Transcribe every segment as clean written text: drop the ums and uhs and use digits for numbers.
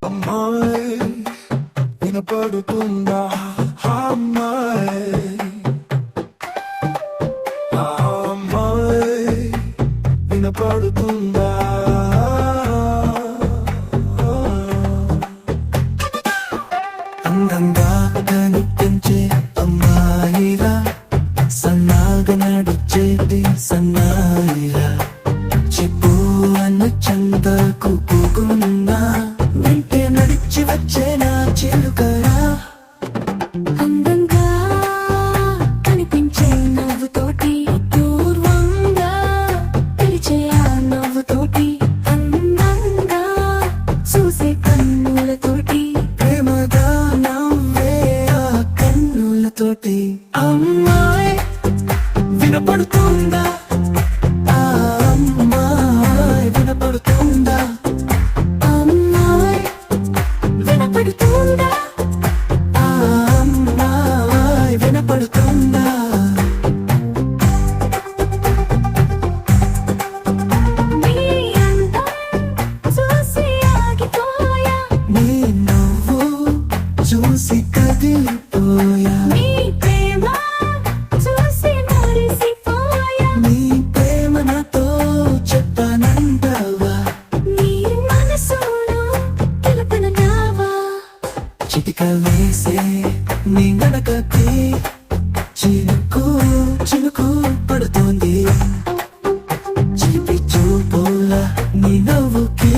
అమ్మాయి వినపడుతుందా? అమ్మాయి అమ్మాయి వినపడుతుందా? అందంగా కనిపించే అమ్మాయిరా, సన్నాగా నడిచేది సన్నాయిరా, చెప్పు అన్న చందకు పోకున్నా వెంటే నడిచి వచ్చే నా చిలుకరా. అందంగా కనిపించే నవ్వుతోటి, పూర్వంగా పిలిచే ఆ నవ్వుతోటి, అందంగా చూసే కన్నులతోటి, ప్రేమగా నవ్వే ఆ కన్నులతోటి. అమ్మాయి వినపడుతుందా? ఆ అమ్మాయి వినపడుతుందా? అమ్మాయి వినపడుతుందా? ఆ అమ్మాయి వినపడుతుందా? నీ అందం చూసి ఆగిపోయా, నీ నవ్వు చూసి కదిలిపోయా, నీ ప్రేమ చూసి మురిసిపోయా, నీ ప్రేమ నాతో చెప్పనంటావా? నీ మనసును తెలుపనన్నావా? చిటిక వేసే నీ నడకకి చినుకు చినుకు పడుతోంది, చిలిపి చూపుల నీ నవ్వుకి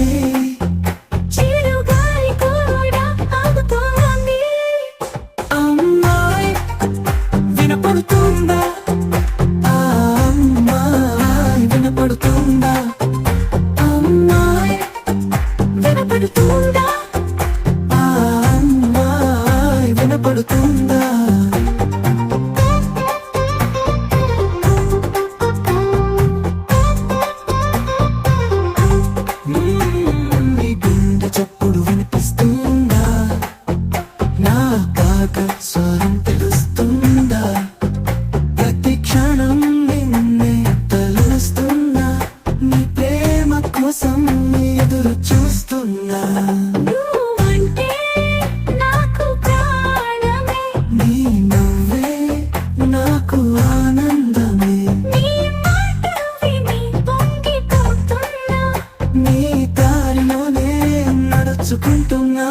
చిరుగాలి కూడా ఆగుతోంది. అమ్మాయి వినపడుతుందా? ఆ అమ్మాయి వినపడుతుందా? అమ్మాయి వినపడుతుందా? ఆ అమ్మాయి వినపడుతుందా? నీ గుండె చప్పుడు వినిపిస్తుందా? నా కాక స్వరం తెలుస్తుందా? ప్రతి క్షణం నిన్నే తలుస్తున్నా, నీ ప్రేమ కోసం ఎదురు చూస్తున్నా. నువ్వంటే నాకు ప్రాణమే, నీ నవ్వే నాకు ఆనందమే, నీ మాట విని పొంగిపోతున్నా. నీ దారిలోనే నడుచుకుంటున్నా.